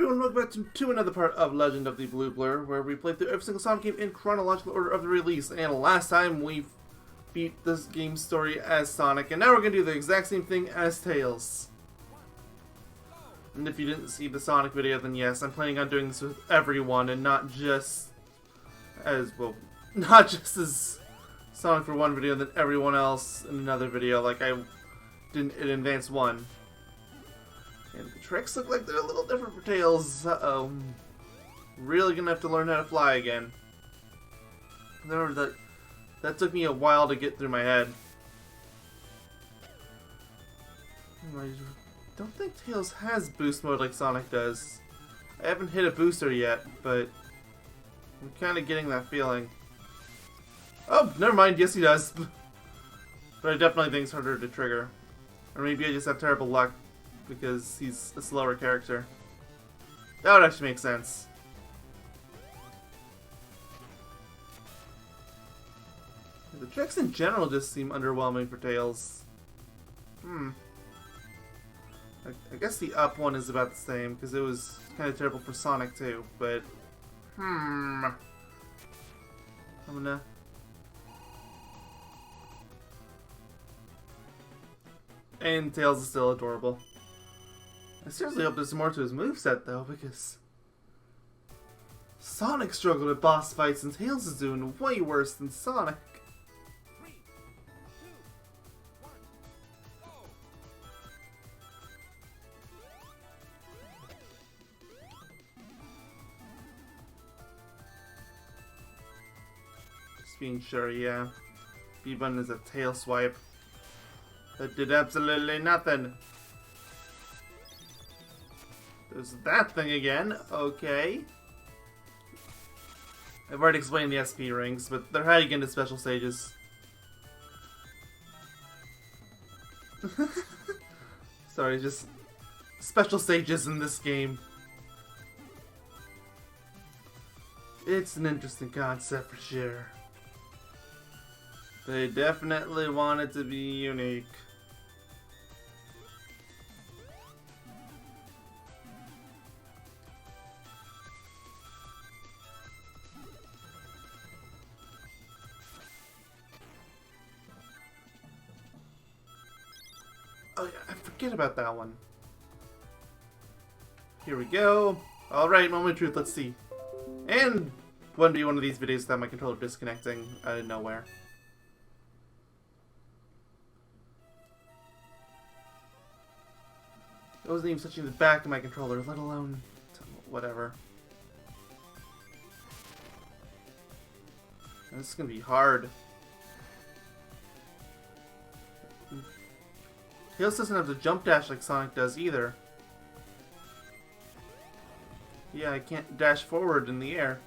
everyone, welcome back to another part of Legend of the Blue Blur, where we play through every single Sonic game in chronological order of the release. And last time we beat this game's story as Sonic, and now we're going to do the exact same thing as Tails. And if you didn't see the Sonic video, then yes, I'm planning on doing this with everyone, and not just as Sonic for one video, and then everyone else in another video, like I did in Advance 1. And the tricks look like they're a little different for Tails. Uh-oh. Really gonna have to learn how to fly again. Remember that took me a while to get through my head. I don't think Tails has boost mode like Sonic does. I haven't hit a booster yet, but I'm kind of getting that feeling. Oh, never mind. Yes, he does. But I definitely think it's harder to trigger. Or maybe I just have terrible luck because he's a slower character. That would actually make sense. The tricks in general just seem underwhelming for Tails. I guess the up one is about the same, because it was kind of terrible for Sonic too, but... I'm gonna... And Tails is still adorable. I seriously hope there's more to his moveset though, because... Sonic struggled at boss fights and Tails is doing way worse than Sonic. 3, 2, 1, go! Just being sure, yeah. B-button is a tail swipe. That did absolutely nothing. There's that thing again. Okay. I've already explained the SP rings, but they're how you get into special stages. Sorry, just special stages in this game. It's an interesting concept for sure. They definitely want it to be unique. Oh yeah, I forget about that one. Here we go. Alright, moment of truth, let's see. And wouldn't be one of these videos without my controller disconnecting out of nowhere. I wasn't even touching the back of my controller, let alone whatever. This is gonna be hard. Tails doesn't have the jump dash like Sonic does either. Yeah, I can't dash forward in the air.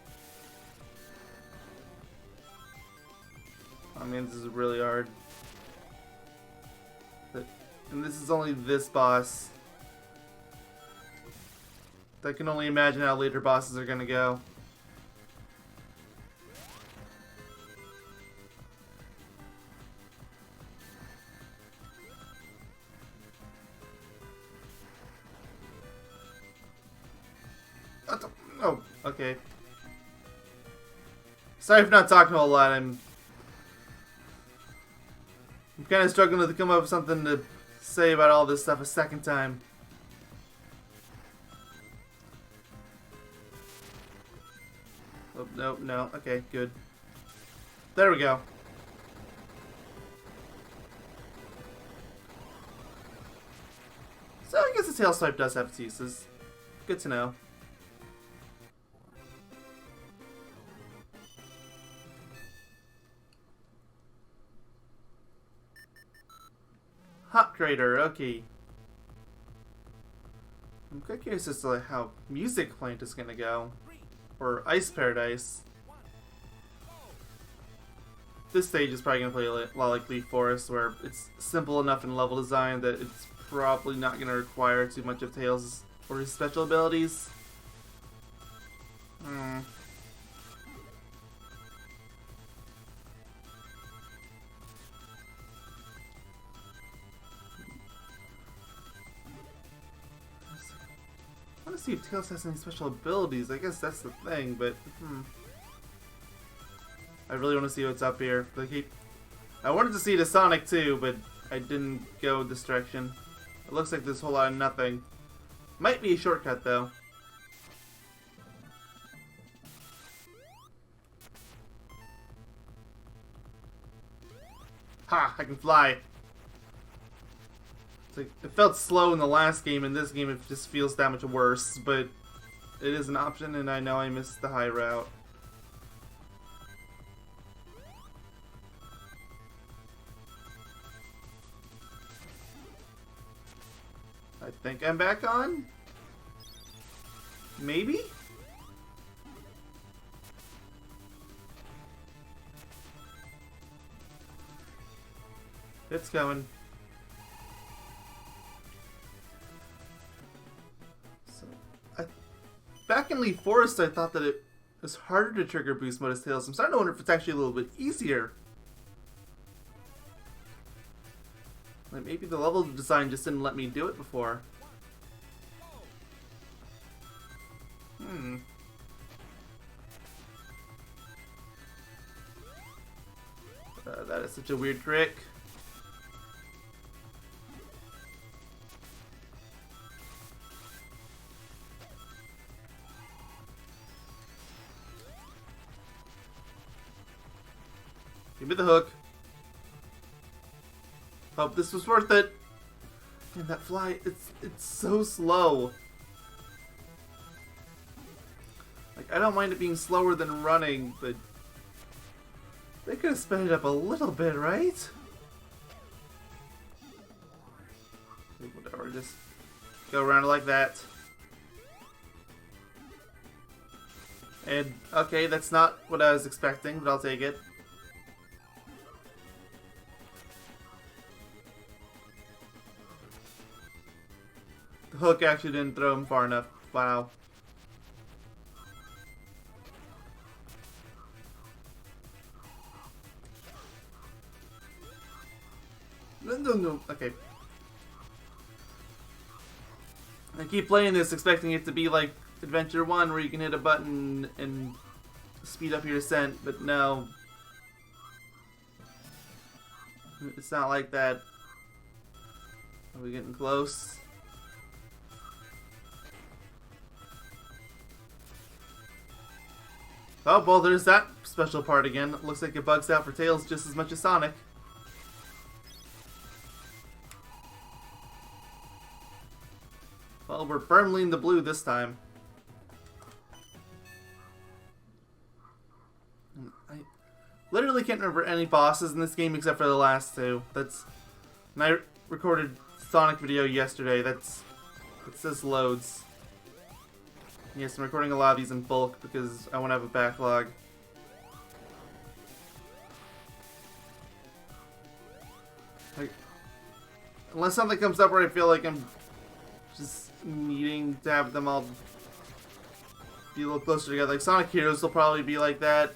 Oh man, this is really hard. And this is only this boss. I can only imagine how later bosses are gonna go. Oh, okay. Sorry for not talking a whole lot. I'm kind of struggling to come up with something to say about all this stuff a second time. Oh, no, no. Okay, good. There we go. So I guess the tail swipe does have its uses. Good to know. Hot Crater, okay. I'm quite curious as to like, how Music Plant is gonna go. Or Ice Paradise. This stage is probably gonna play a lot like Leaf Forest, where it's simple enough in level design that it's probably not gonna require too much of Tails or his special abilities. to see if Tails has any special abilities. I guess that's the thing, but I really want to see what's up here. Like I wanted to see the Sonic too, but I didn't go this direction. It looks like there's a whole lot of nothing. Might be a shortcut though. Ha! I can fly. It's like, it felt slow in the last game, in this game it just feels that much worse, but it is an option, and I know I missed the high route. I think I'm back on? Maybe? It's going. So, back in Leaf Forest, I thought that it was harder to trigger boost mode as Tails. I'm starting to wonder if it's actually a little bit easier. Like maybe the level design just didn't let me do it before. That is such a weird trick. Give me the hook. Hope this was worth it. Man, that fly, it's so slow. Like, I don't mind it being slower than running, but they could have sped it up a little bit, right? Whatever, just go around it like that. And, okay, that's not what I was expecting, but I'll take it. The hook actually didn't throw him far enough. Wow. No. Okay. I keep playing this expecting it to be like Adventure 1 where you can hit a button and speed up your descent, but no. It's not like that. Are we getting close? Oh, well, there's that special part again. It looks like it bugs out for Tails just as much as Sonic. Well, we're firmly in the blue this time. I literally can't remember any bosses in this game except for the last two. That's... And I recorded Sonic video yesterday. It says loads. Yes, I'm recording a lot of these in bulk because I want to have a backlog. Unless something comes up where I feel like I'm just needing to have them all be a little closer together. Like Sonic Heroes will probably be like that.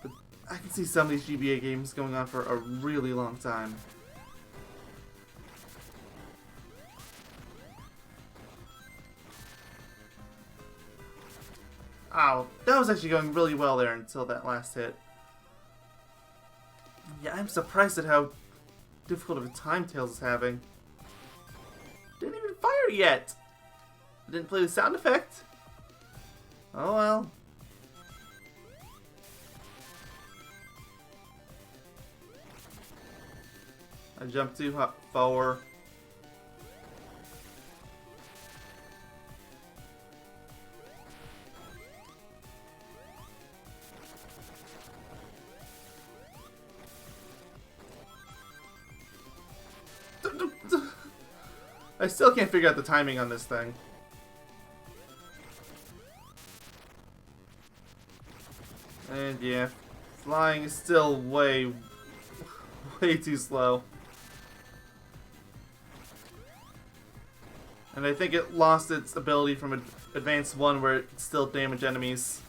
But I can see some of these GBA games going on for a really long time. Ow, that was actually going really well there until that last hit. Yeah, I'm surprised at how difficult of a time Tails is having. Didn't even fire yet! Didn't play the sound effect? Oh well. I jumped too far. I still can't figure out the timing on this thing. And yeah, flying is still way too slow. And I think it lost its ability from Advanced 1 where it could still damage enemies.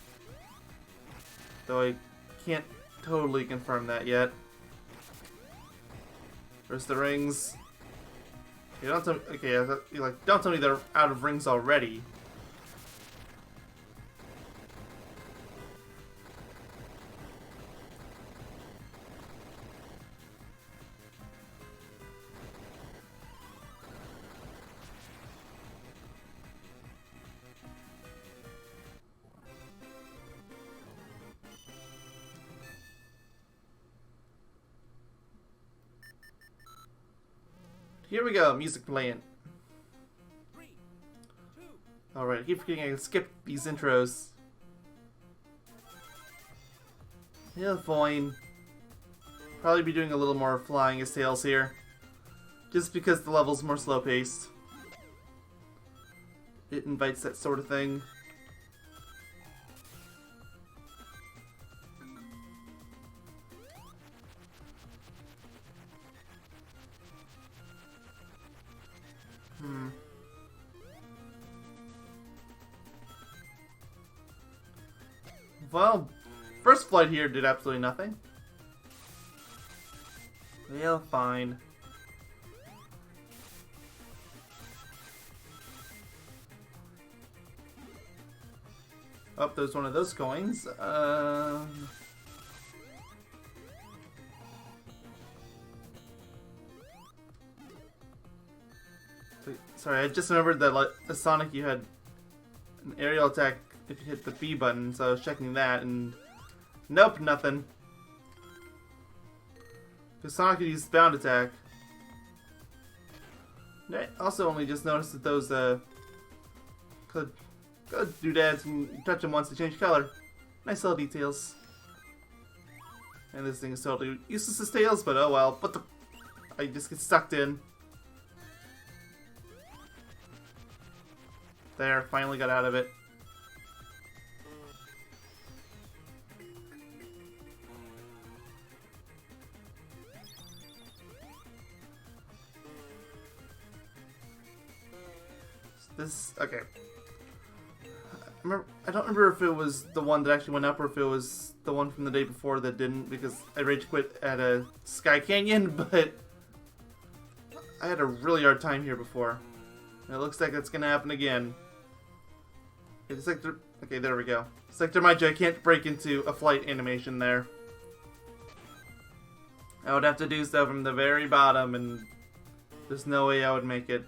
Though I can't totally confirm that yet. There's the rings. You don't tell me. Okay, I thought, you like don't tell me they're out of rings already. Here we go, music playing. 3, 2, Alright, I keep forgetting I can skip these intros. Yeah, fine. Probably be doing a little more flying as Tails here. Just because the level's more slow paced. It invites that sort of thing. Well, first flight here did absolutely nothing. Yeah, fine. Oh, there's one of those coins. Sorry, I just remembered that like the Sonic you had an aerial attack if you hit the B button, so I was checking that and nope, nothing. Because Sonic could use bound attack. I also only just noticed that those good doodads, when you touch them once they change color. Nice little details. And this thing is totally useless as Tails, but oh well. But I just get sucked in. There, finally got out of it. This, okay. I don't remember if it was the one that actually went up or if it was the one from the day before that didn't, because I rage quit at a Sky Canyon, but I had a really hard time here before. And it looks like it's gonna happen again. It's like okay, there we go. Sector Mind you, I can't break into a flight animation there. I would have to do so from the very bottom, and there's no way I would make it.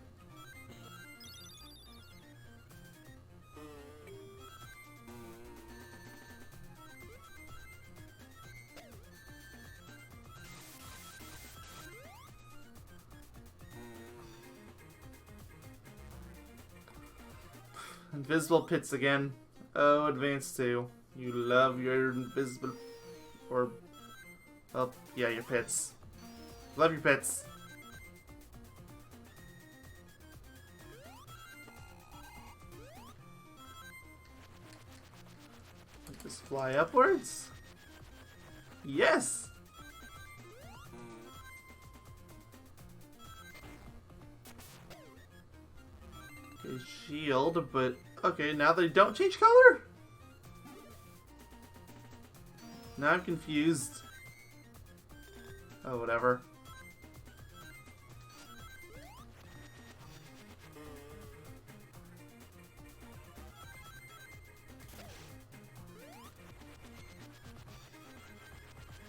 Invisible pits again. Oh, Advance 2. You love your invisible... Or... Well, yeah, your pits. Love your pits. Just fly upwards? Yes! Okay, shield, but... Okay, now they don't change color? Now I'm confused. Oh, whatever.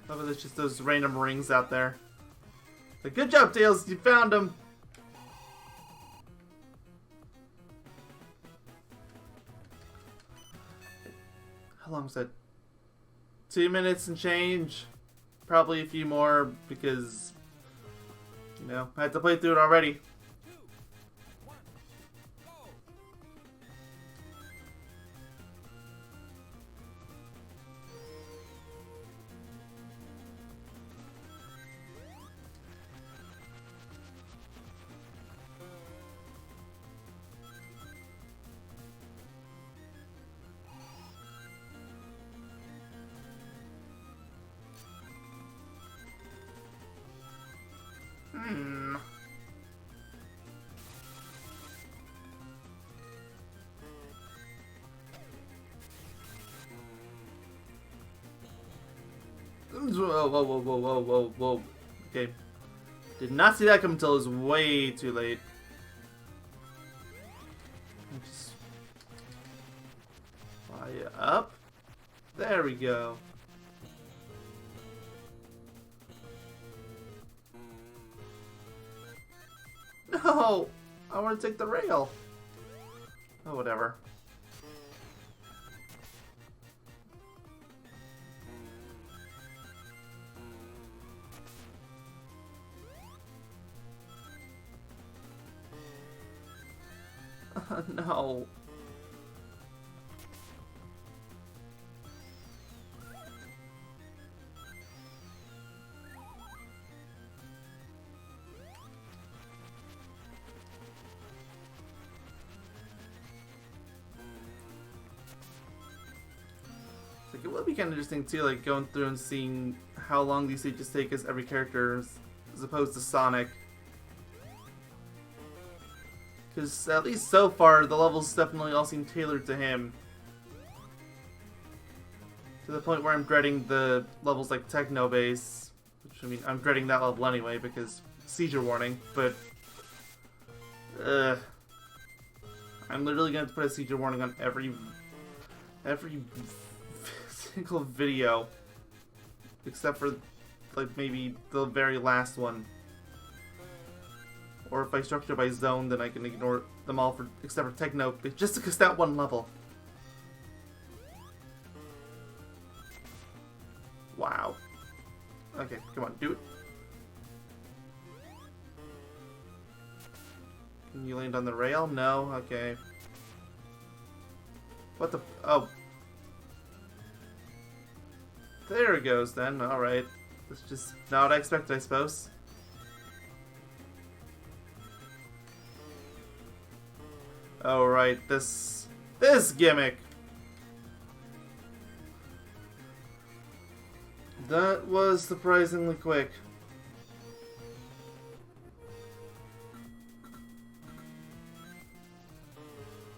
Oh, there's just those random rings out there. But good job, Tails! You found them! How long was that? 2 minutes and change. Probably a few more because, you know, I had to play through it already. 2, 1, go! Whoa, whoa, whoa, whoa, whoa, whoa, whoa. Okay. Did not see that come until it was way too late. Yeah, up. There we go. No! I want to take the rail. Oh, whatever. No. Like, it would be kind of interesting too, like going through and seeing how long these stages take as every character, as opposed to Sonic. Because at least so far, the levels definitely all seem tailored to him. To the point where I'm dreading the levels like Techno Base. Which, I mean, I'm dreading that level anyway because Seizure warning, but... I'm literally going to put a Seizure warning on every single video. Except for, like, maybe the very last one. Or if I structure by zone, then I can ignore them all for except for Techno, just because that one level. Wow. Okay, come on, do it. Can you land on the rail? No? Okay. What the... Oh. There it goes then, alright. That's just not what I expected, I suppose. Oh, right, this gimmick. That was surprisingly quick.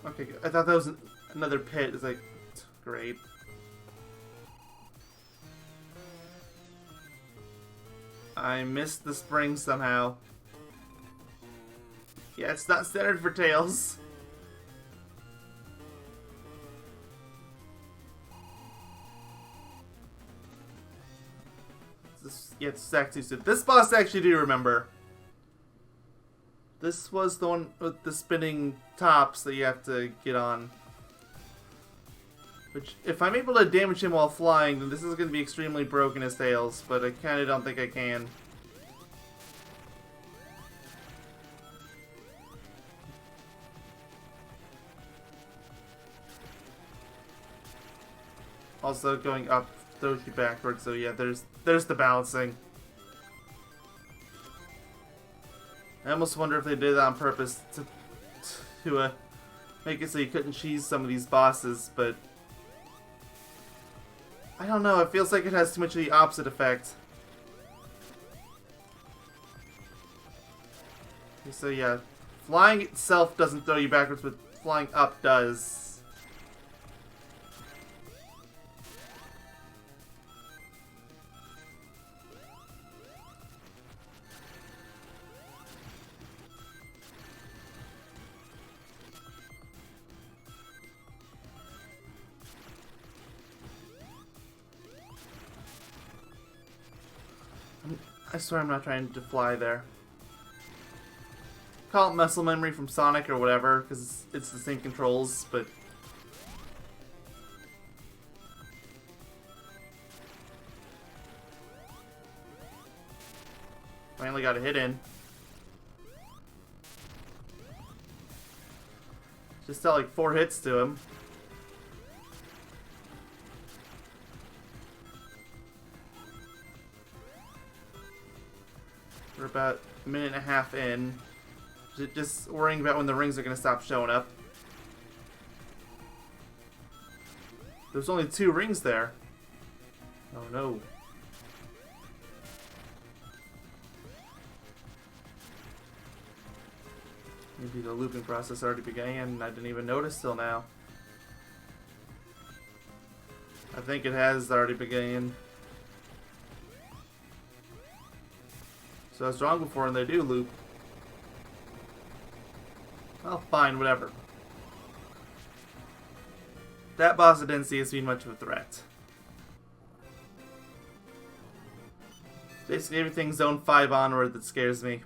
Okay, I thought that was another pit. It's like, great. I missed the spring somehow. Yeah, it's not standard for Tails. Yeah, it's stacked too soon. This boss I actually do remember. This was the one with the spinning tops that you have to get on. Which, if I'm able to damage him while flying, then this is going to be extremely broken as Tails, but I kind of don't think I can. Also, going up throws you backwards, so yeah, there's the balancing. I almost wonder if they did that on purpose to make it so you couldn't cheese some of these bosses, but I don't know, it feels like it has too much of the opposite effect. So yeah, flying itself doesn't throw you backwards, but flying up does. I swear I'm not trying to fly there. Call it muscle memory from Sonic or whatever, because it's the same controls, but... Finally got a hit in. Just dealt like 4 hits to him. We're about a minute and a half in. Just worrying about when the rings are going to stop showing up. There's only 2 rings there. Oh no. Maybe the looping process already began and I didn't even notice till now. I think it has already begun. So I was wrong before and they do loop. Well, fine, whatever. That boss I didn't see as being much of a threat. Basically everything Zone 5 onward that scares me.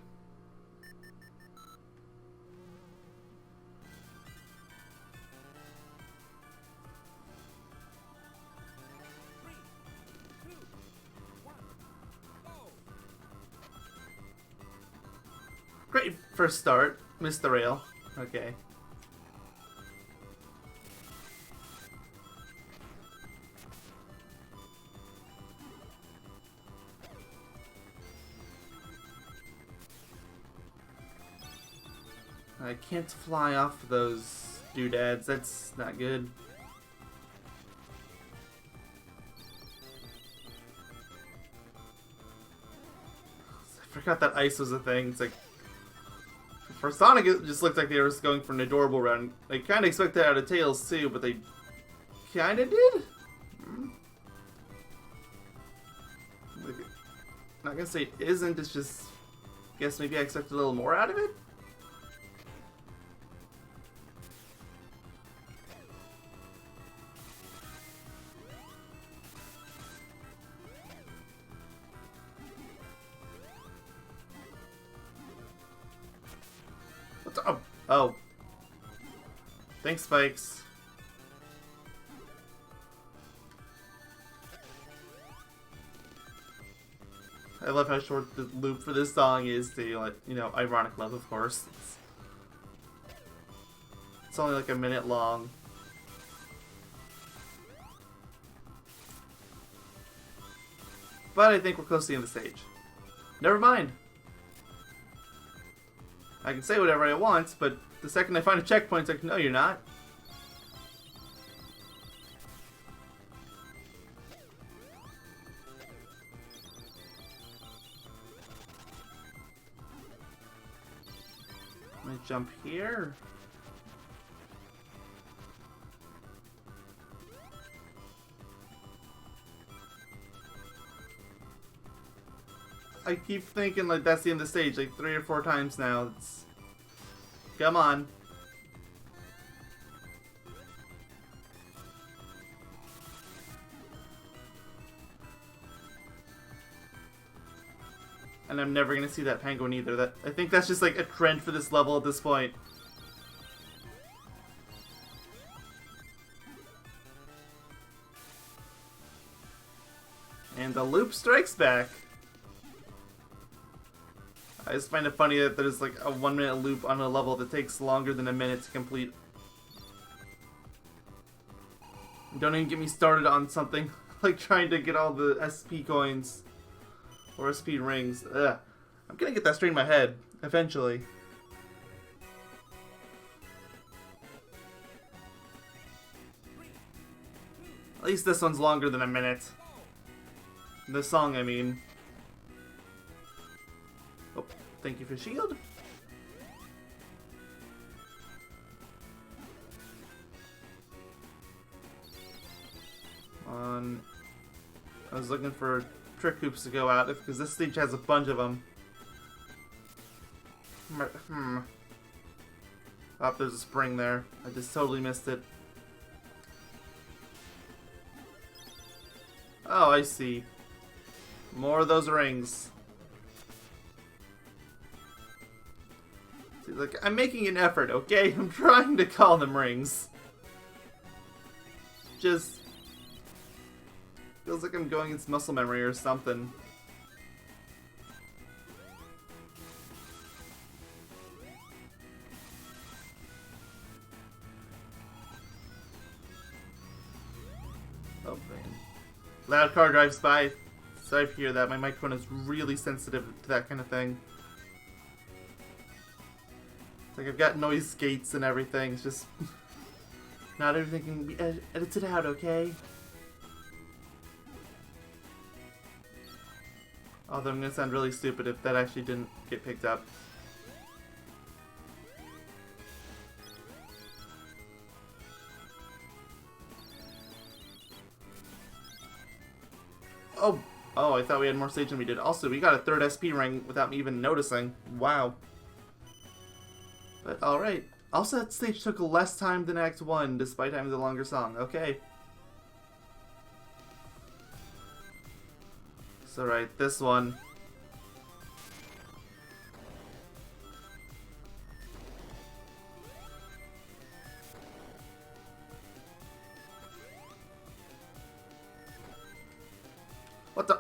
Great first start. Missed the rail. Okay. I can't fly off of those doodads. That's not good. I forgot that ice was a thing. It's like, for Sonic, it just looked like they were just going for an adorable run. I kind of expect that out of Tails too, but they kind of did. Not gonna say it isn't. It's just, I guess maybe I expected a little more out of it. What's up? Oh. Thanks, Spikes. I love how short the loop for this song is to, like, you know, ironic love, of course. It's only like a minute long. But I think we're close to the end of the stage. Never mind. I can say whatever I want, but the second I find a checkpoint, it's like, no, you're not. I'm gonna jump here. I keep thinking like that's the end of the stage, like 3 or 4 times now. It's... Come on. And I'm never gonna see that penguin either. That I think that's just like a trend for this level at this point. And the loop strikes back. I just find it funny that there's like a 1-minute loop on a level that takes longer than a minute to complete. Don't even get me started on something like trying to get all the SP coins or SP rings. Ugh. I'm gonna get that straight in my head eventually. At least this one's longer than a minute. The song, I mean. Oh, thank you for shield. I was looking for trick hoops to go out because this stage has a bunch of them. Oh, there's a spring there. I just totally missed it. Oh, I see. More of those rings. See, like, I'm making an effort, okay? I'm trying to call them rings. Just feels like I'm going against muscle memory or something. Oh man. Loud car drives by. Sorry if you hear that. My microphone is really sensitive to that kind of thing. It's like I've got noise gates and everything. It's just not everything can be edited out, okay? Although I'm gonna sound really stupid if that actually didn't get picked up. Oh, I thought we had more stage than we did. Also, we got a 3rd SP ring without me even noticing. Wow. But alright. Also, that stage took less time than Act 1, despite having the longer song. Okay. So, right, this one. What the?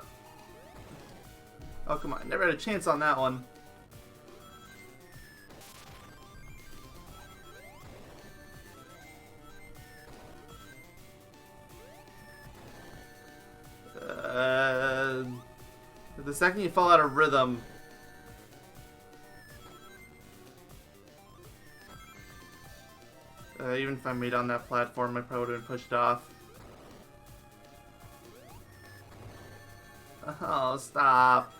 Oh, come on. Never had a chance on that one. The second you fall out of rhythm, even if I made on that platform, I probably would have been pushed off. Oh, stop.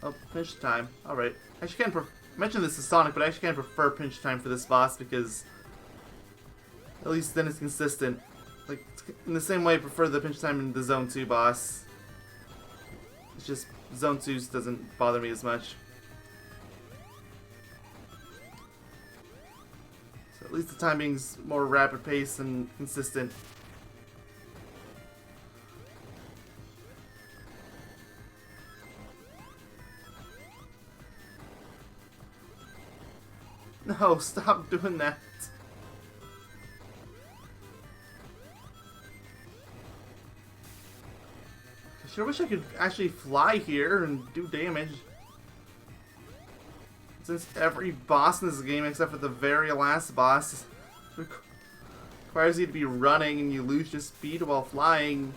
Oh, pinch time. Alright. I actually can't mention this is Sonic, but I actually kind of prefer pinch time for this boss because at least then it's consistent. Like, in the same way I prefer the pinch time in the Zone 2 boss. It's just, Zone 2 doesn't bother me as much. So at least the timing's more rapid pace and consistent. No, stop doing that. I sure wish I could actually fly here and do damage. Since every boss in this game, except for the very last boss, requires you to be running and you lose your speed while flying.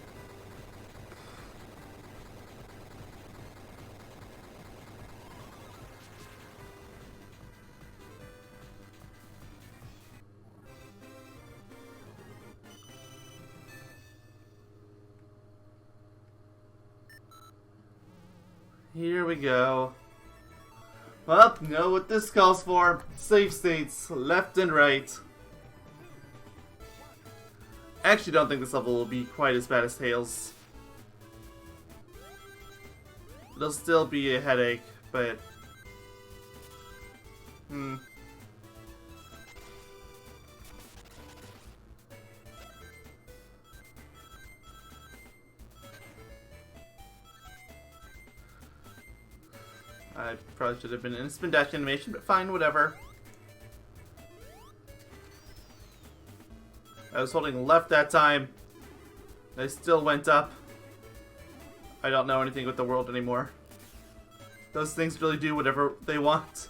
Here we go. Well, you know what this calls for. Save states, left and right. I actually don't think this level will be quite as bad as Tails. It'll still be a headache, but... I probably should have been in spin dash animation, but fine, whatever. I was holding left that time. I still went up. I don't know anything with the world anymore. Those things really do whatever they want.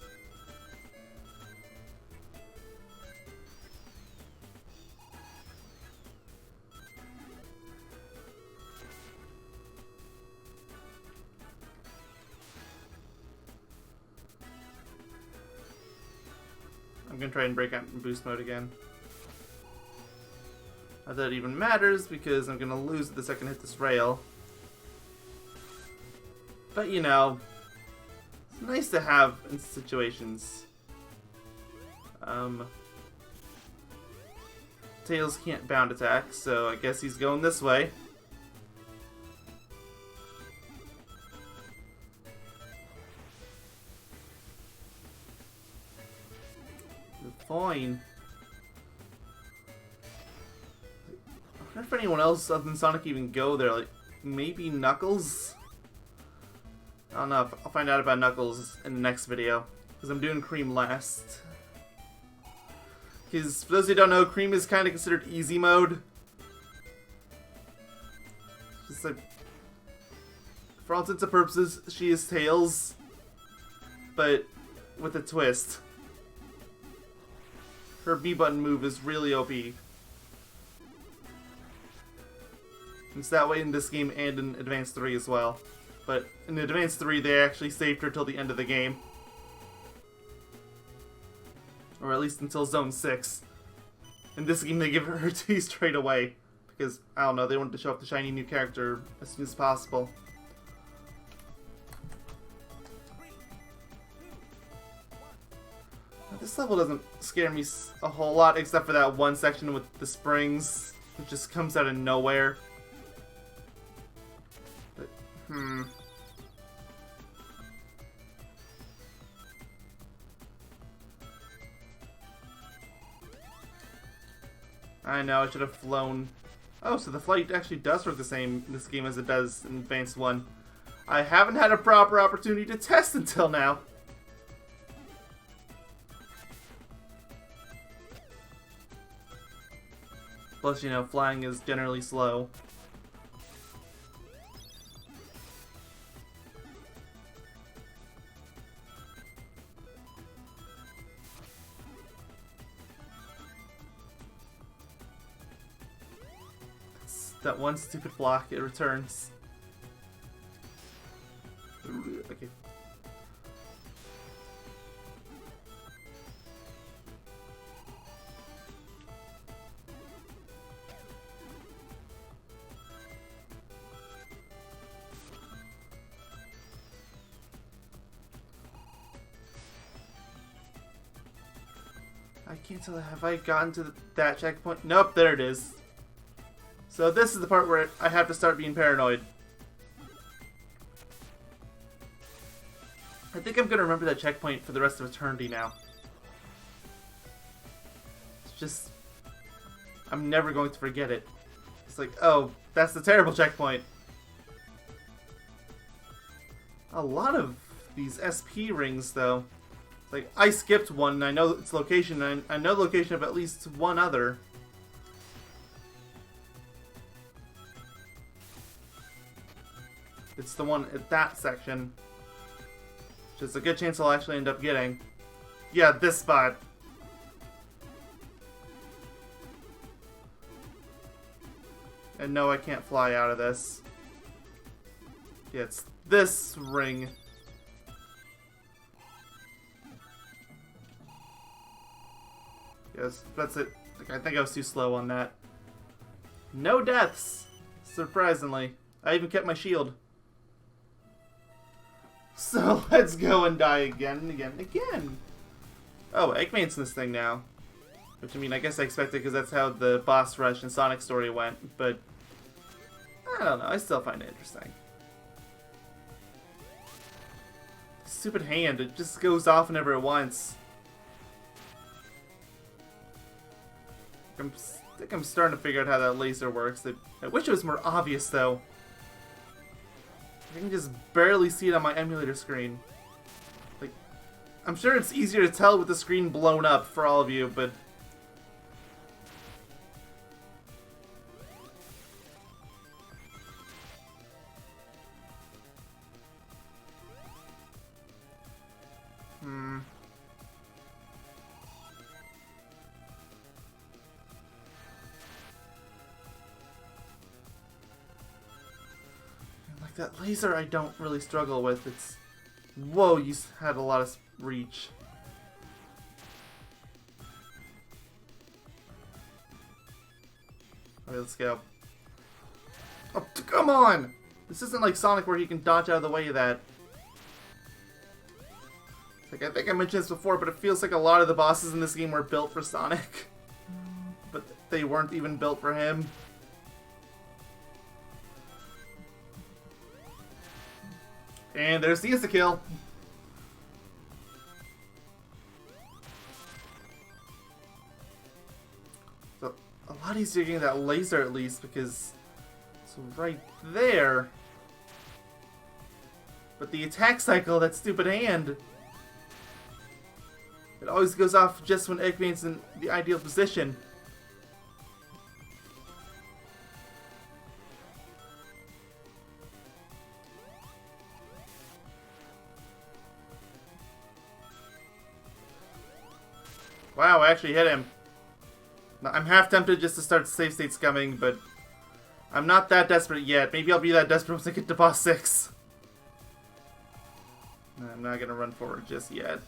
I'm gonna try and break out in boost mode again. Not that it even matters, because I'm gonna lose the second I hit this rail. But you know, it's nice to have in situations. Tails can't bound attack, so I guess he's going this way. Fine. I wonder if anyone else other than Sonic even go there. Like, maybe Knuckles? I don't know. I'll find out about Knuckles in the next video. Because I'm doing Cream last. Because, for those who don't know, Cream is kind of considered easy mode. Just like... For all intents and purposes, she is Tails. But, with a twist. Her B button move is really OP. It's that way in this game and in Advance 3 as well. But in Advance 3 they actually saved her till the end of the game. Or at least until Zone 6. In this game they give her T straight away. Because, I don't know, they wanted to show off the shiny new character as soon as possible. This level doesn't scare me a whole lot, except for that one section with the springs. It just comes out of nowhere. But, I know, I should have flown. Oh, so the flight actually does work the same in this game as it does in Advanced 1. I haven't had a proper opportunity to test until now. Plus, you know, flying is generally slow. That one stupid block, it returns. Okay. I can't tell. Have I gotten to that checkpoint? Nope, there it is. So this is the part where I have to start being paranoid. I think I'm gonna remember that checkpoint for the rest of eternity now. It's just... I'm never going to forget it. It's like, oh, that's the terrible checkpoint. A lot of these SP rings, though. It's like, I skipped one, and I know its location, and I know the location of at least one other. It's the one at that section. Which is a good chance I'll actually end up getting. Yeah, this spot. And no, I can't fly out of this. Yeah, it's this ring. Yes, that's it. I think I was too slow on that. No deaths! Surprisingly. I even kept my shield. So let's go and die again and again and again. Oh, Eggman's in this thing now. Which, I mean, I guess I expected because that's how the boss rush and Sonic story went. But, I don't know. I still find it interesting. Stupid hand. It just goes off whenever it wants. I think I'm starting to figure out how that laser works. I wish it was more obvious, though. I can just barely see it on my emulator screen. Like, I'm sure it's easier to tell with the screen blown up for all of you, but... That laser I don't really struggle with. It's... Whoa, you had a lot of reach. Alright, let's go. Oh, come on! This isn't like Sonic where he can dodge out of the way of that. Like, I think I mentioned this before, but it feels like a lot of the bosses in this game were built for Sonic. But they weren't even built for him. And there's the insta-kill. So, a lot easier getting that laser at least, because it's right there. But the attack cycle, that stupid hand, it always goes off just when Eggman's in the ideal position. Wow, I actually hit him. I'm half tempted just to start save state scumming, but I'm not that desperate yet. Maybe I'll be that desperate once I get to boss 6. I'm not gonna run forward just yet.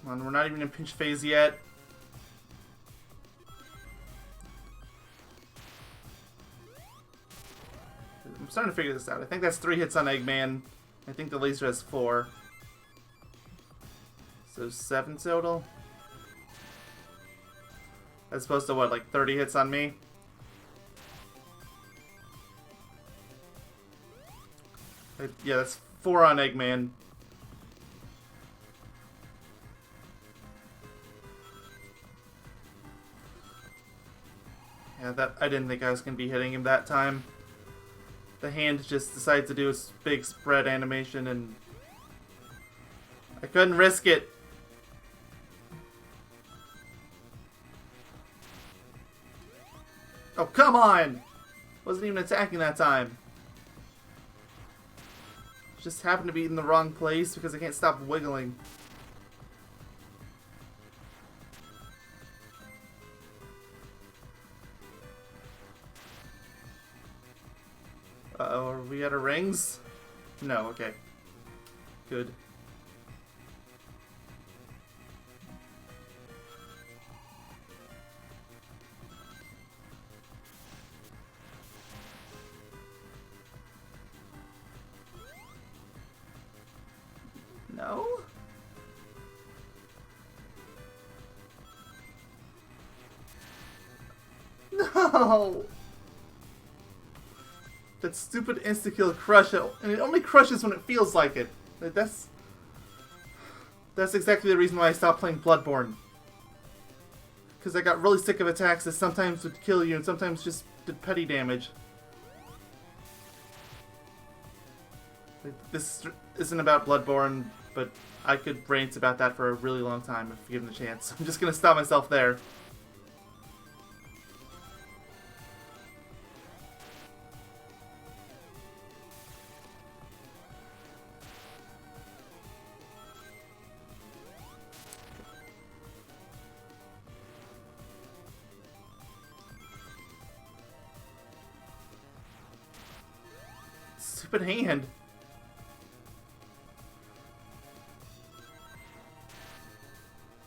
Come on, we're not even in pinch phase yet. I'm starting to figure this out. I think that's 3 hits on Eggman. I think the laser has 4. So 7 total? As opposed to what, like 30 hits on me? Yeah, that's 4 on Eggman. Yeah, that I didn't think I was going to be hitting him that time. The hand just decided to do its big spread animation, and I couldn't risk it. Oh, come on! Wasn't even attacking that time. Just happened to be in the wrong place because I can't stop wiggling. Uh-oh, are we out of rings? No, okay. Good. No? No! That stupid insta-kill crush, and it only crushes when it feels like it. That's exactly the reason why I stopped playing Bloodborne. Because I got really sick of attacks that sometimes would kill you and sometimes just did petty damage. This isn't about Bloodborne, but I could rant about that for a really long time if given the chance. I'm just gonna stop myself there. Stupid hand.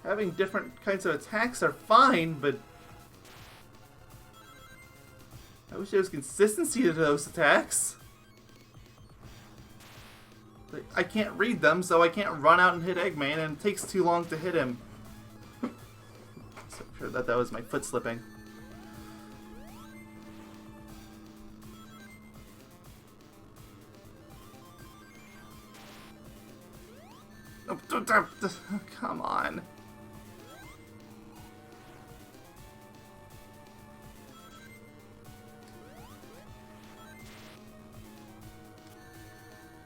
Having different kinds of attacks are fine, but I wish there was consistency to those attacks. Like, I can't read them, so I can't run out and hit Eggman, and it takes too long to hit him. So I'm sure that was my foot slipping. Oh, come on.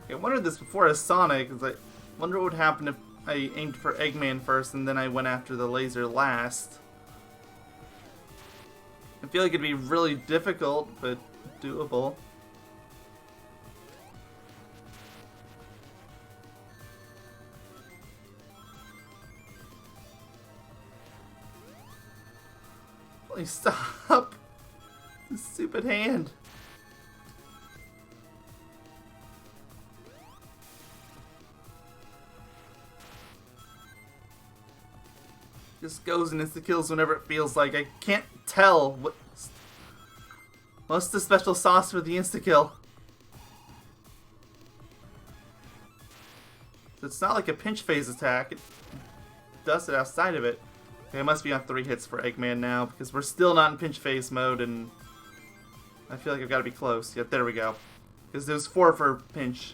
I wondered this before as Sonic, because I wonder what would happen if I aimed for Eggman first and then I went after the laser last. I feel like it'd be really difficult, but doable. Please stop! This stupid hand. Just goes and insta-kills whenever it feels like. I can't tell what's the special sauce for the insta-kill. It's not like a pinch phase attack. It does it outside of it. Okay, I must be on 3 hits for Eggman now because we're still not in pinch phase mode, and I feel like I've got to be close. Yep, there we go. Because there's 4 for pinch.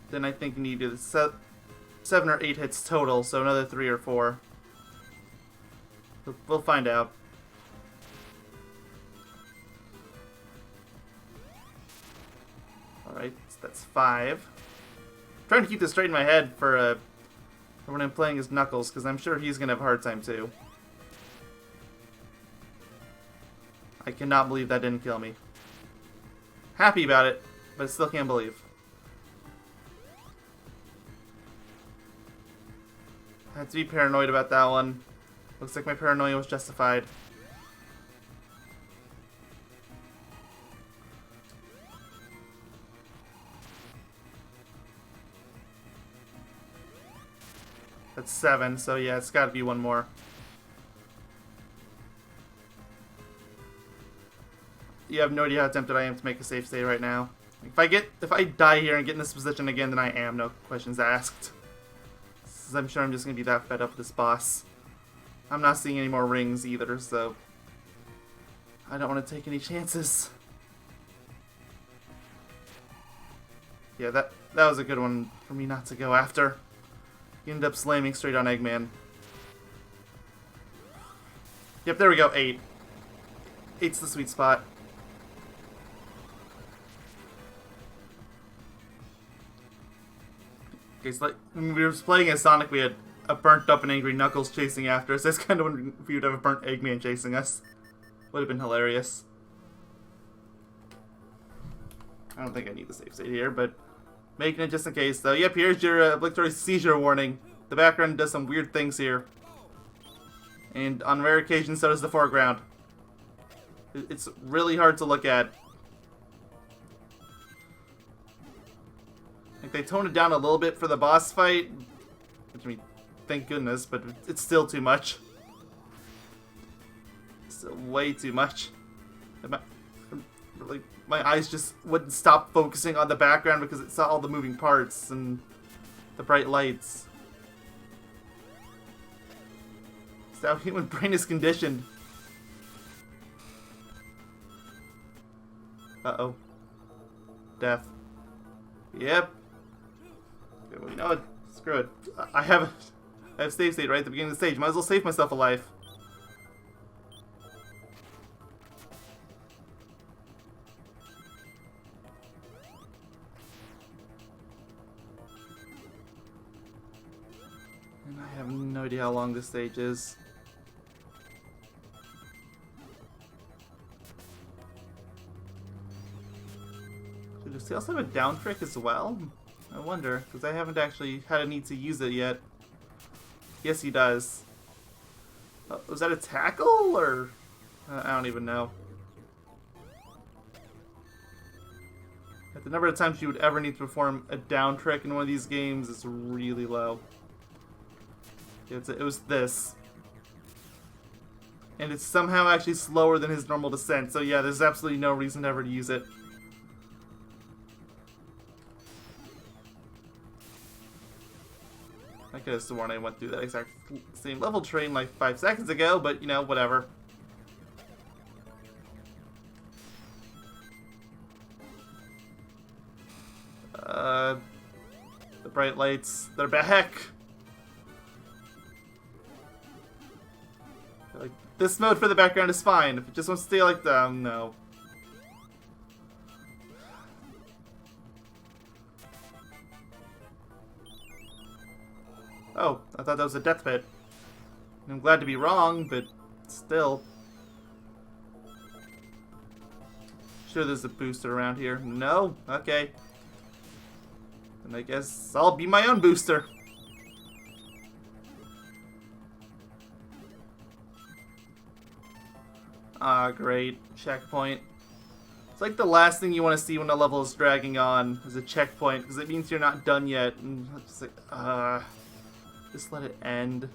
Then I think you need 7 or 8 hits total, so another 3 or 4. We'll find out. Alright, so that's 5. I'm trying to keep this straight in my head for when I'm playing as Knuckles, because I'm sure he's going to have a hard time too. I cannot believe that didn't kill me. Happy about it, but I still can't believe. I had to be paranoid about that one. Looks like my paranoia was justified. That's 7, so yeah, it's gotta be one more. You have no idea how tempted I am to make a safe state right now. If I die here and get in this position again, then I am, no questions asked. I'm sure I'm just gonna be that fed up with this boss. I'm not seeing any more rings either, so I don't want to take any chances. Yeah, that was a good one for me not to go after. He ended up slamming straight on Eggman. Yep, there we go, 8. It's the sweet spot. Okay, so like when we were playing as Sonic, we had a burnt up and angry Knuckles chasing after us. That's kind of wondering if you'd have a burnt Eggman chasing us. Would have been hilarious. I don't think I need the save state here, but making it just in case. So, yep, here's your obligatory seizure warning. The background does some weird things here. And on rare occasions, so does the foreground. It's really hard to look at. Like, they toned it down a little bit for the boss fight. Which, I mean, thank goodness, but it's still too much. Still way too much. My eyes just wouldn't stop focusing on the background because it saw all the moving parts and the bright lights. It's how human brain is conditioned. Uh-oh. Death. Yep. Okay, well, you know what? Screw it. I have save state right at the beginning of the stage. Might as well save myself a life. And I have no idea how long this stage is. Does he also have a down trick as well? I wonder, because I haven't actually had a need to use it yet. Yes, he does. Was that a tackle, or... I don't even know. The number of times you would ever need to perform a down trick in one of these games is really low. It was this. And it's somehow actually slower than his normal descent, so yeah, there's absolutely no reason ever to use it. I could have sworn I went through that exact same level train like 5 seconds ago, but you know, whatever. The bright lights, they're back! Like, this mode for the background is fine. If it just wants to stay like that, no. Oh, I thought that was a death pit. I'm glad to be wrong, but still. Sure there's a booster around here. No? Okay. Then I guess I'll be my own booster. Ah, great. Checkpoint. It's like the last thing you want to see when a level is dragging on is a checkpoint, because it means you're not done yet. And I'm just like, just let it end.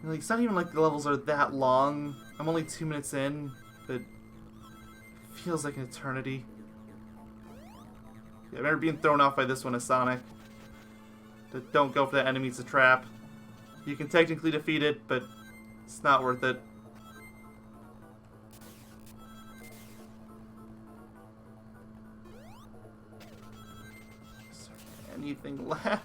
Like, it's not even like the levels are that long. I'm only 2 minutes in, but it feels like an eternity. Yeah, I remember being thrown off by this one as Sonic. That don't go for that enemy, it's a trap. You can technically defeat it, but it's not worth it. Is there anything left?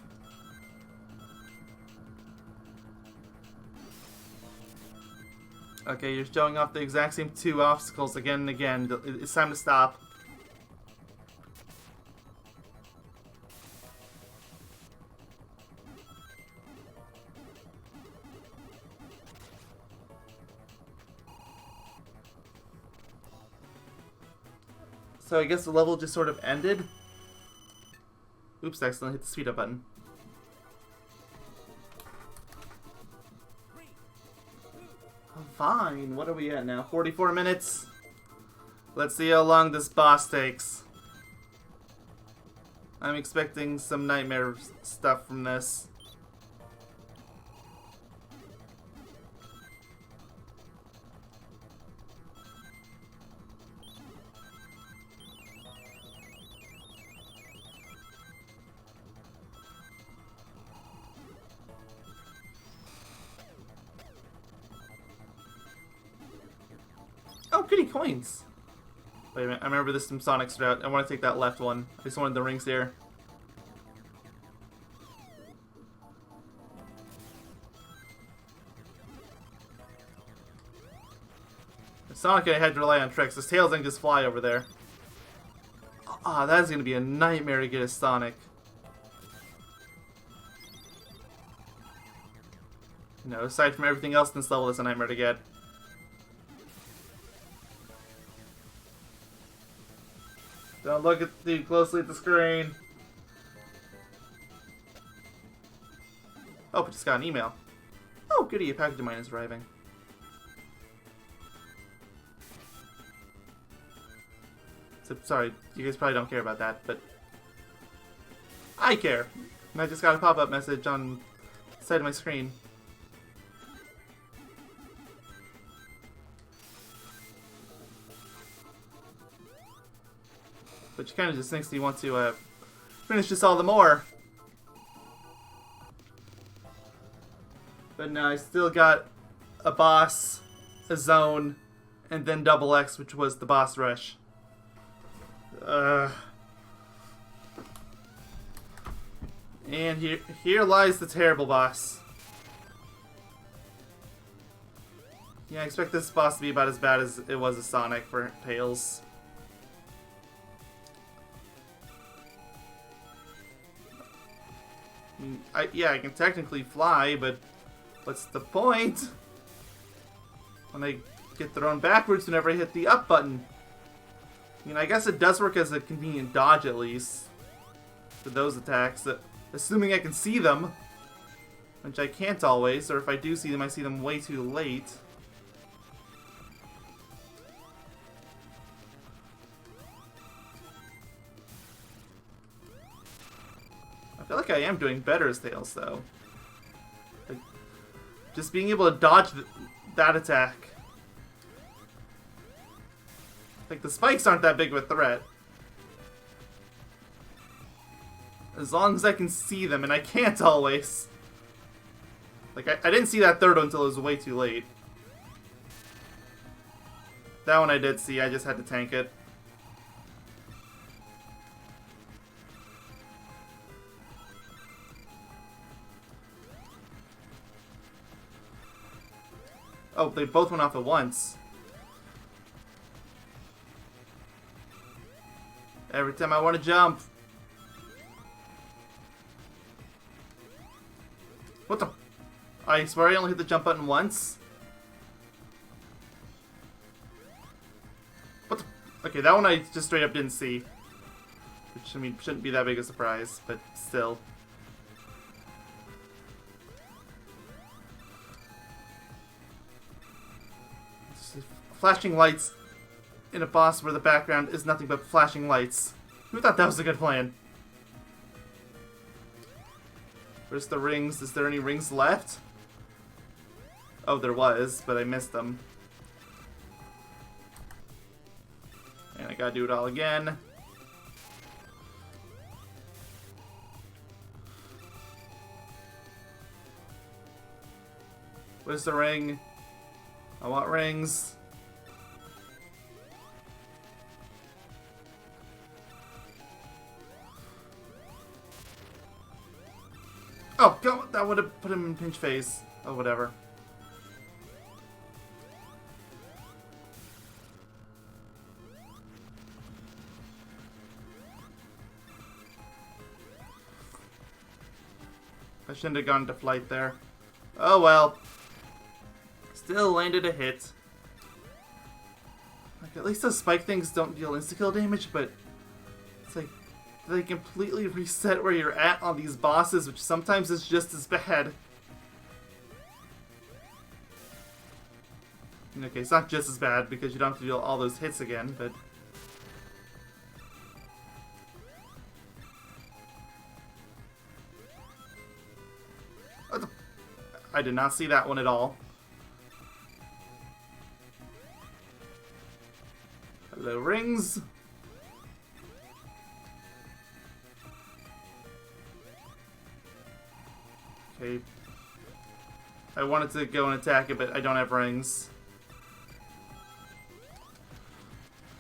Okay, you're showing off the exact same 2 obstacles again and again. It's time to stop. So I guess the level just sort of ended. Oops, I accidentally hit the speed up button. Fine, what are we at now? 44 minutes? Let's see how long this boss takes. I'm expecting some nightmare stuff from this. Oh, goody coins! Wait a minute, I remember this from Sonic's route. I want to take that left one. I just wanted the rings there. Sonic I had to rely on tricks. His Tails can just fly over there. Ah, that is going to be a nightmare to get a Sonic. No, aside from everything else in this level, it's a nightmare to get. Don't look too closely at the screen. Oh, I just got an email. Oh, goody, a package of mine is arriving. So, sorry, you guys probably don't care about that, but I care. And I just got a pop-up message on the side of my screen. Which kind of just makes me want to finish this all the more. But no, I still got a boss, a zone, and then double X, which was the boss rush. And here lies the terrible boss. Yeah, I expect this boss to be about as bad as it was a Sonic for Tails. Yeah, I can technically fly, but what's the point when I get thrown backwards whenever I hit the up button? I mean, I guess it does work as a convenient dodge at least for those attacks, assuming I can see them, which I can't always, or if I do see them, I see them way too late. I feel like I am doing better as Tails, though. Like, just being able to dodge that attack. Like, the spikes aren't that big of a threat. As long as I can see them, and I can't always. Like, I didn't see that third one until it was way too late. That one I did see, I just had to tank it. Oh, they both went off at once. Every time I want to jump. What the? I swear I only hit the jump button once. What the? Okay, that one I just straight up didn't see. Which, I mean, shouldn't be that big a surprise, but still. Flashing lights in a boss where the background is nothing but flashing lights. Who thought that was a good plan? Where's the rings? Is there any rings left? Oh, there was, but I missed them. And I gotta do it all again. Where's the ring? I want rings. Oh, God, that would have put him in pinch phase. Oh, whatever. I shouldn't have gone to flight there. Oh, well. Still landed a hit. Like, at least those spike things don't deal insta-kill damage, but it's like they completely reset where you're at on these bosses, which sometimes is just as bad. Okay, it's not just as bad because you don't have to deal all those hits again, but I did not see that one at all. Hello, rings. Okay. I wanted to go and attack it, but I don't have rings.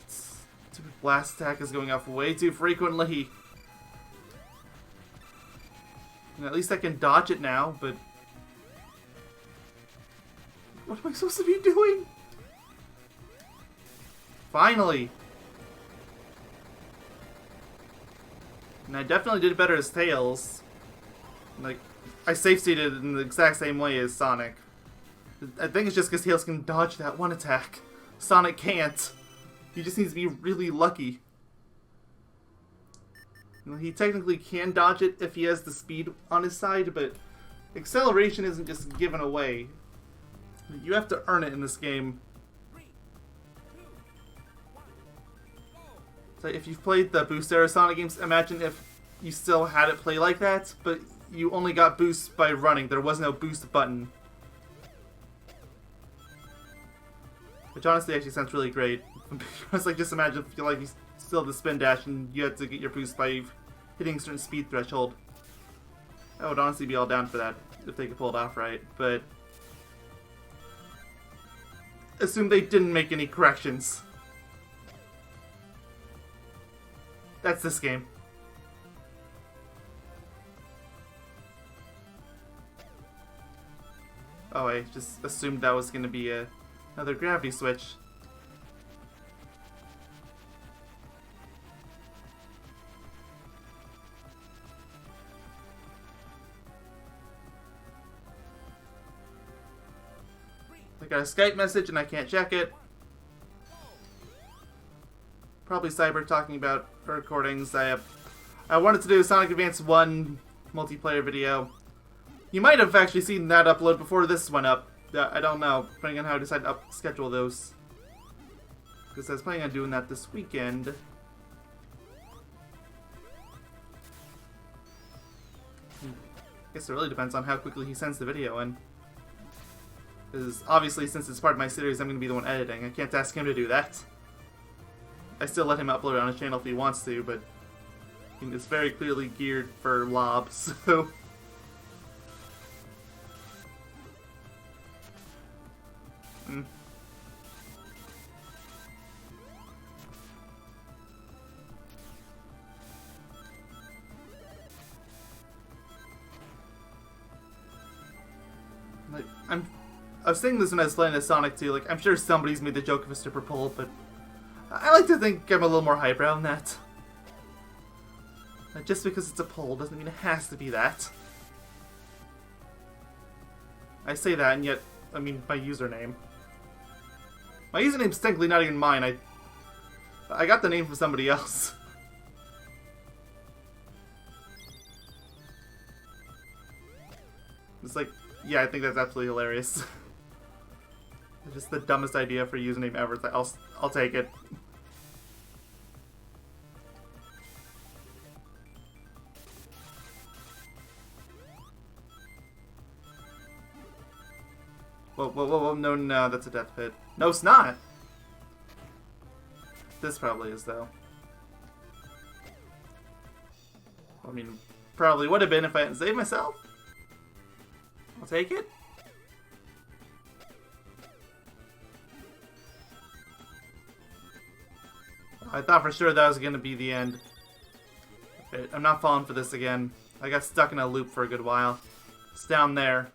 Stupid blast attack is going off way too frequently. And at least I can dodge it now, but what am I supposed to be doing? Finally! And I definitely did better as Tails. Like, I safe-seated in the exact same way as Sonic. I think it's just because Tails can dodge that one attack. Sonic can't. He just needs to be really lucky. You know, he technically can dodge it if he has the speed on his side, but acceleration isn't just given away. You have to earn it in this game. So if you've played the Boost era Sonic games, imagine if you still had it play like that, but you only got boosts by running. There was no boost button. Which honestly actually sounds really great. Because like, just imagine if you still have the spin dash and you had to get your boost by hitting a certain speed threshold. I would honestly be all down for that if they could pull it off right, but assume they didn't make any corrections. That's this game. Oh, I just assumed that was going to be another gravity switch. I got a Skype message and I can't check it. Probably Cyber talking about recordings. I wanted to do a Sonic Advance 1 multiplayer video. You might have actually seen that upload before this went up. I don't know, depending on how I decide to schedule those. Because I was planning on doing that this weekend. I guess it really depends on how quickly he sends the video in. Because obviously, since it's part of my series, I'm going to be the one editing. I can't ask him to do that. I still let him upload it on his channel if he wants to, but it's very clearly geared for Lob, so... Like, I was saying this when I was playing the Sonic 2, like, I'm sure somebody's made the joke of a stripper pole, but I like to think I'm a little more highbrow than that. Just because it's a pole doesn't mean it has to be that. I say that, and yet, I mean, my username. My username's technically not even mine. I got the name from somebody else. It's like, yeah, I think that's absolutely hilarious. Just the dumbest idea for a username ever. It's like, I'll take it. Whoa, no, that's a death pit. No, it's not! This probably is, though. I mean, probably would have been if I hadn't saved myself. I'll take it. I thought for sure that was going to be the end. Okay, I'm not falling for this again. I got stuck in a loop for a good while. It's down there.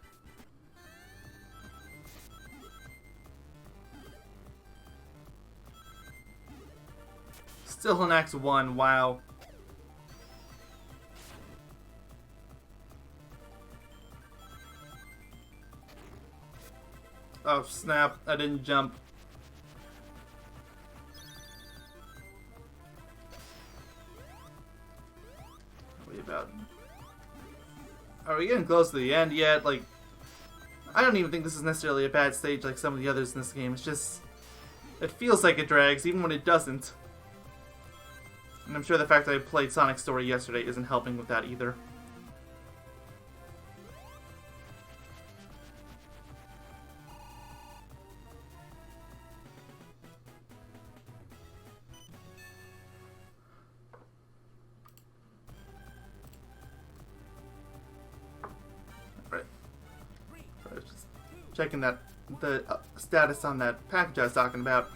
Still in Act 1, wow. Oh snap, I didn't jump. What about? Are we getting close to the end yet? Like, I don't even think this is necessarily a bad stage like some of the others in this game. It's just, it feels like it drags even when it doesn't. And I'm sure the fact that I played Sonic Story yesterday isn't helping with that either. Right. I was just checking the status on that package I was talking about.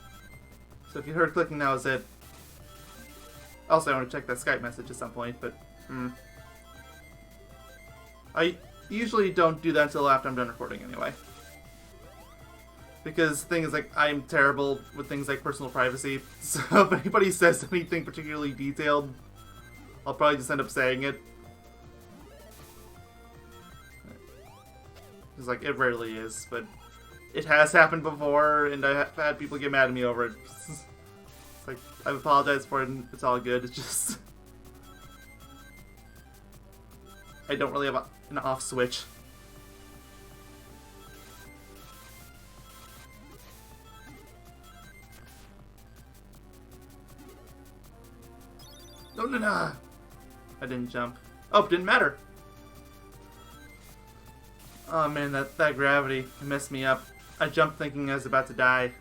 So if you heard clicking, that was it. Also, I want to check that Skype message at some point, but I usually don't do that until after I'm done recording anyway. Because the thing is, like, I'm terrible with things like personal privacy. So if anybody says anything particularly detailed, I'll probably just end up saying it. It's like, it rarely is, but it has happened before, and I've had people get mad at me over it. It's like, I've apologized for it, and it's all good. It's just... I don't really have an off switch. No, no, no! I didn't jump. Oh, it didn't matter! Oh man, that gravity messed me up. I jumped thinking I was about to die.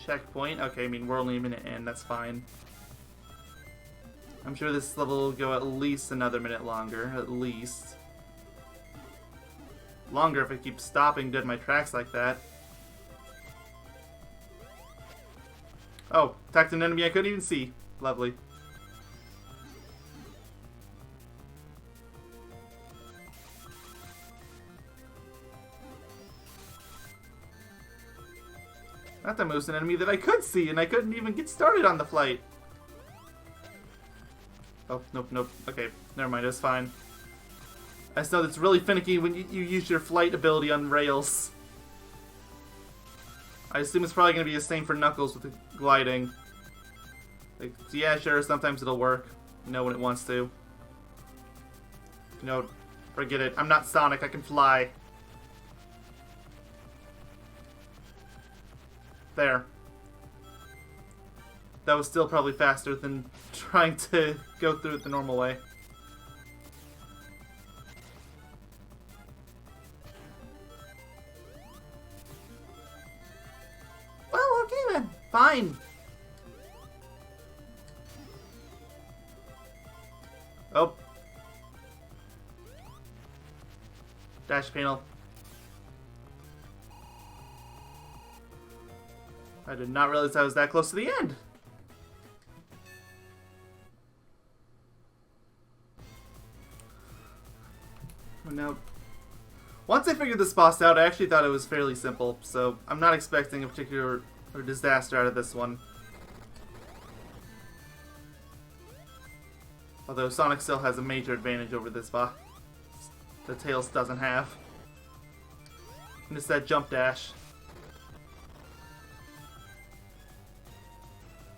Checkpoint? Okay, I mean, we're only a minute in, that's fine. I'm sure this level will go at least another minute longer, at least. Longer if I keep stopping dead in my tracks like that. Oh, attacked an enemy I couldn't even see. Lovely. That time it was an enemy that I could see, and I couldn't even get started on the flight. Oh, nope, nope. Okay, never mind, it was fine. I just know it's really finicky when you use your flight ability on rails. I assume it's probably going to be the same for Knuckles with the gliding. Like, yeah, sure, sometimes it'll work. You know, when it wants to. You know, forget it. I'm not Sonic, I can fly. There. That was still probably faster than trying to go through it the normal way. Well, okay then. Fine. Oh. Dash panel. I did not realize I was that close to the end. Now, once I figured this boss out, I actually thought it was fairly simple, so I'm not expecting a particular disaster out of this one. Although Sonic still has a major advantage over this boss that Tails doesn't have. And it's that jump dash.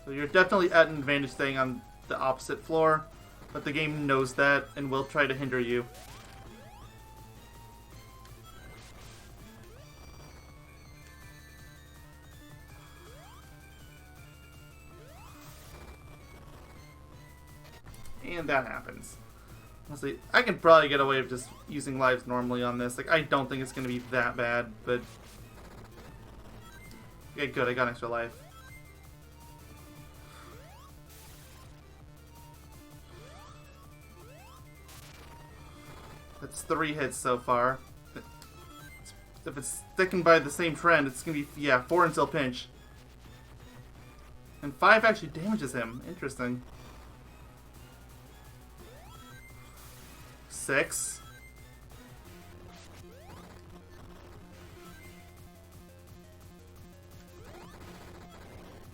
So you're definitely at an advantage staying on the opposite floor, but the game knows that and will try to hinder you. And that happens. Honestly, I can probably get away with just using lives normally on this. Like, I don't think it's going to be that bad, but... Okay, good, I got an extra life. That's 3 hits so far. If it's sticking by the same trend, it's going to be, yeah, 4 until pinch. And 5 actually damages him. Interesting. 6.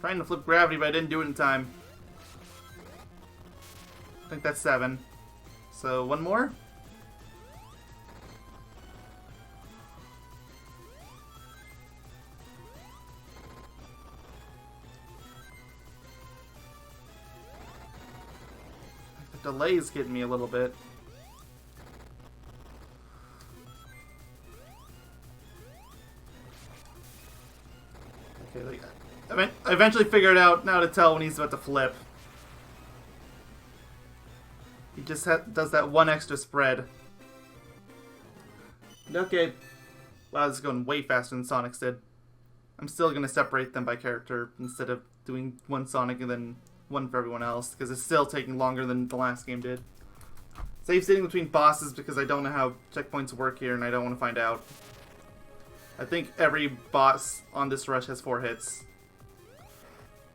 Trying to flip gravity, but I didn't do it in time. I think that's 7. So, 1 more? The delay's getting me a little bit. Okay, like, I eventually figured out now to tell when he's about to flip. He just does that 1 extra spread. Okay. Wow, this is going way faster than Sonic's did. I'm still going to separate them by character instead of doing 1 Sonic and then 1 for everyone else, because it's still taking longer than the last game did. Save sitting between bosses because I don't know how checkpoints work here and I don't want to find out. I think every boss on this rush has 4 hits.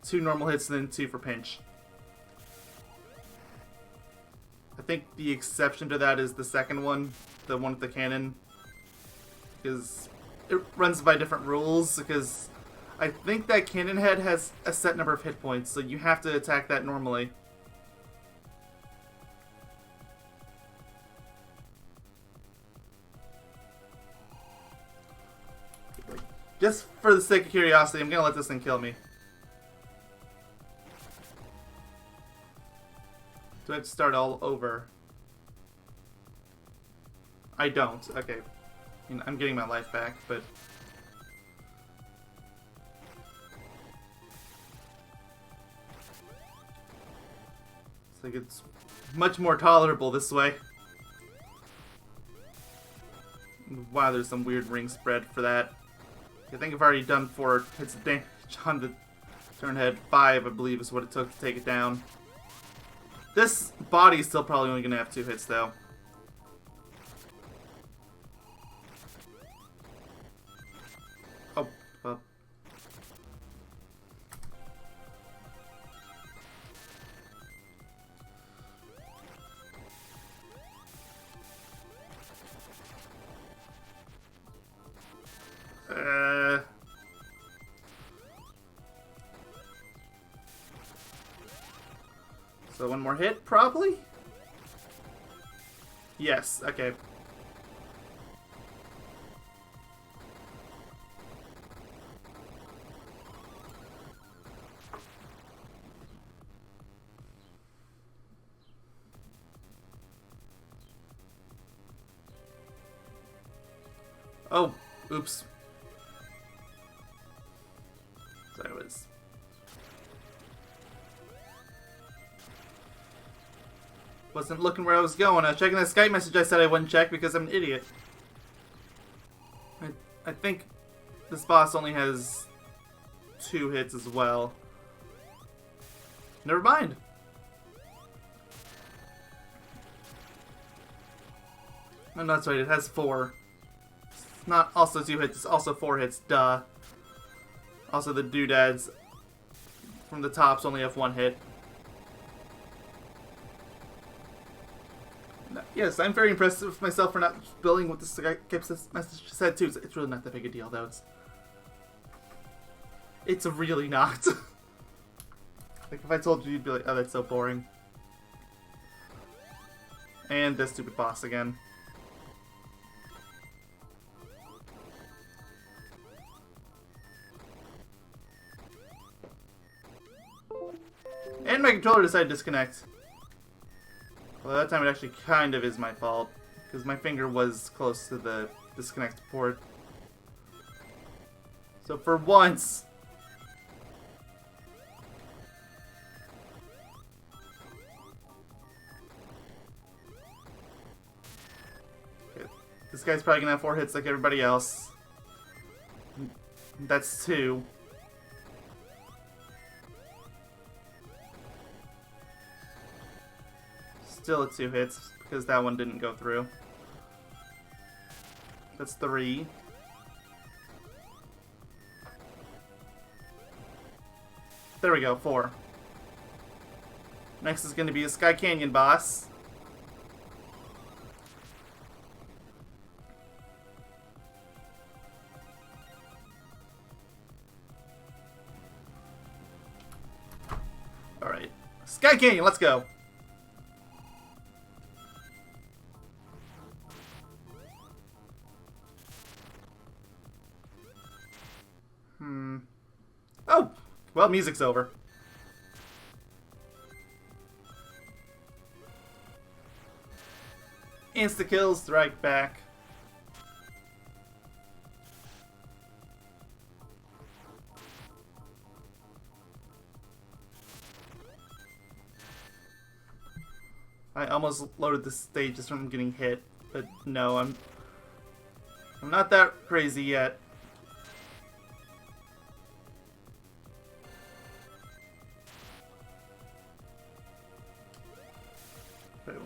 2 normal hits and then 2 for pinch. I think the exception to that is the second one, the one with the cannon. Because it runs by different rules, because I think that cannon head has a set number of hit points, so you have to attack that normally. Just for the sake of curiosity, I'm gonna let this thing kill me. Do I have to start all over? I don't. Okay. I mean, I'm getting my life back, but... It's like it's much more tolerable this way. Wow, there's some weird ring spread for that. I think I've already done 4 hits of damage on the turn head. 5, I believe, is what it took to take it down. This body is still probably only going to have 2 hits, though. Oh, well. So one more hit, probably? Yes, okay. Oh, oops. So I was... Wasn't looking where I was going. I was checking that Skype message I said I wouldn't check because I'm an idiot. I think this boss only has 2 hits as well. Never mind. Oh, no, that's right. It has 4. It's not also 2 hits. It's also 4 hits. Duh. Also, the doodads from the tops only have 1 hit. Yes, I'm very impressed with myself for not building what this Skype message said too. It's really not that big a deal, though. It's really not. Like, if I told you, you'd be like, oh, that's so boring. And this stupid boss again. And my controller decided to disconnect. Well, that time it actually kind of is my fault, because my finger was close to the disconnect port. So for once... Okay. This guy's probably gonna have 4 hits like everybody else. That's 2. Still at 2 hits, because that one didn't go through. That's 3. There we go, 4. Next is going to be a Sky Canyon boss. Alright. Sky Canyon, let's go! Oh! Well, music's over. Insta-kills, right back. I almost loaded the stage just from getting hit, but no, I'm not that crazy yet.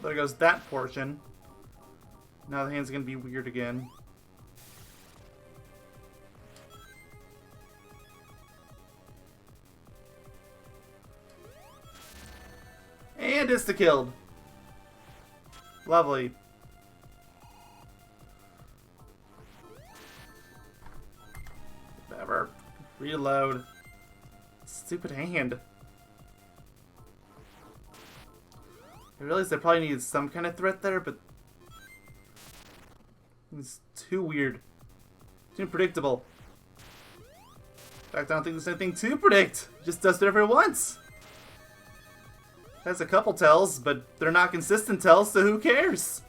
There goes that portion. Now the hand's gonna be weird again. And insta-killed. Lovely. Whatever. Reload. Stupid hand. I realized I probably needed some kind of threat there, but it's too weird. Too unpredictable. In fact, I don't think there's anything to predict. It just does whatever it wants. It has a couple tells, but they're not consistent tells, so who cares?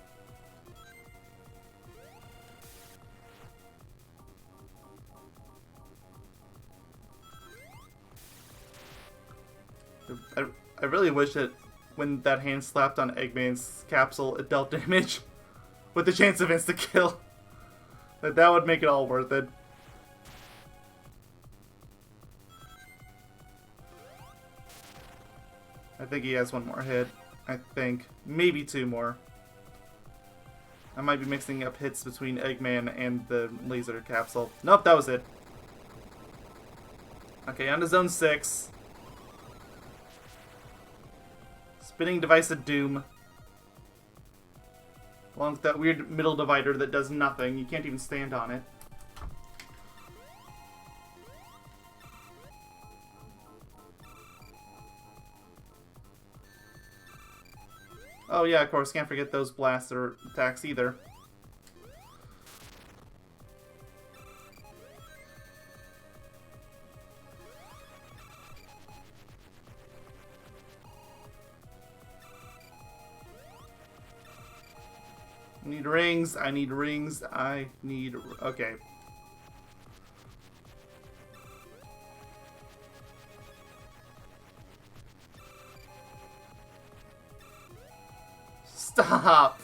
I really wish that when that hand slapped on Eggman's capsule, it dealt damage with the chance of insta-kill. That would make it all worth it. I think he has one more hit. I think. Maybe two more. I might be mixing up hits between Eggman and the laser capsule. Nope, that was it. Okay, on to Zone 6. Spinning device of doom. Along with that weird middle divider that does nothing. You can't even stand on it. Oh yeah, of course, can't forget those blaster attacks either. I need rings, I need rings, I need... Okay. Stop!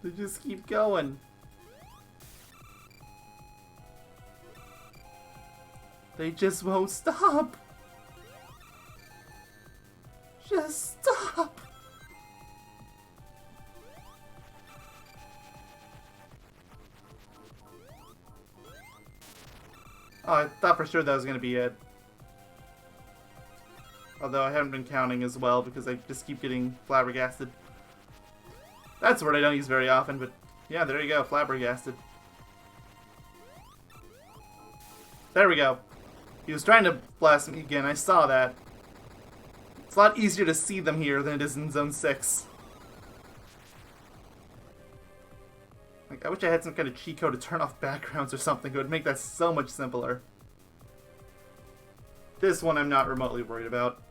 They just keep going. They just won't stop. Just stop. Oh, I thought for sure that was going to be it. Although I haven't been counting as well because I just keep getting flabbergasted. That's a word I don't use very often, but yeah, there you go, flabbergasted. There we go. He was trying to blast me again, I saw that. It's a lot easier to see them here than it is in Zone 6. Like, I wish I had some kind of cheat code to turn off backgrounds or something. It would make that so much simpler. This one I'm not remotely worried about.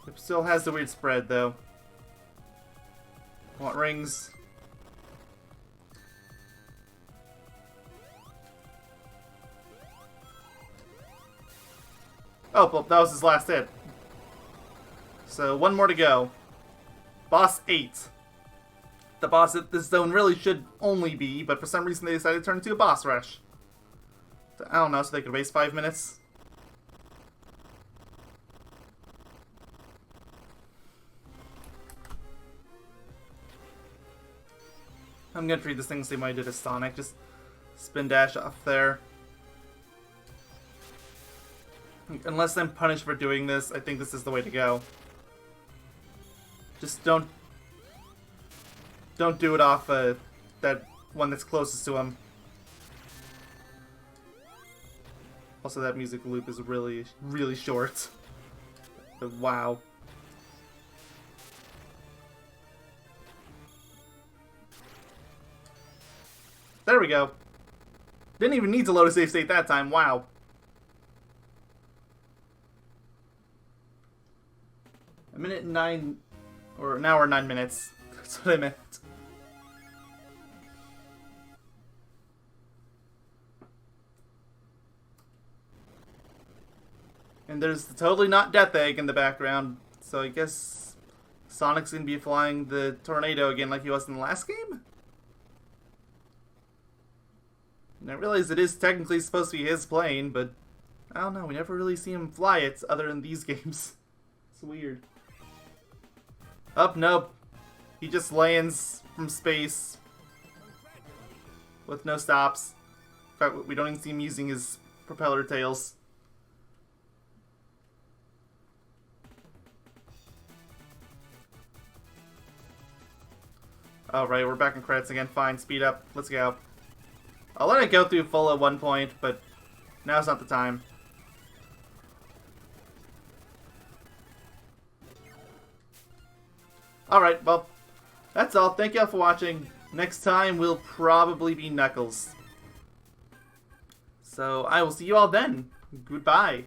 It still has the weird spread, though. Want rings? Oh, well, that was his last hit. So, one more to go. Boss 8. The boss that this zone really should only be, but for some reason they decided to turn into a boss rush. I don't know, so they could waste 5 minutes. I'm gonna treat this thing the same way I did as Sonic. Just spin dash off there. Unless I'm punished for doing this, I think this is the way to go. Just don't do it off that one that's closest to him. Also, that music loop is really, really short. But wow. There we go. Didn't even need to load a save state that time. Wow. A minute and 9, or an hour and 9 minutes. That's what I meant. And there's totally not Death Egg in the background, so I guess Sonic's gonna be flying the tornado again like he was in the last game? And I realize it is technically supposed to be his plane, but I don't know, we never really see him fly it other than these games. It's weird. Oh, nope. He just lands from space with no stops. In fact, we don't even see him using his propeller tails. Alright, we're back in credits again. Fine, speed up. Let's go. I'll let it go through full at one point, but now's not the time. Alright, well, that's all. Thank y'all for watching. Next time will probably be Knuckles. So I will see you all then. Goodbye.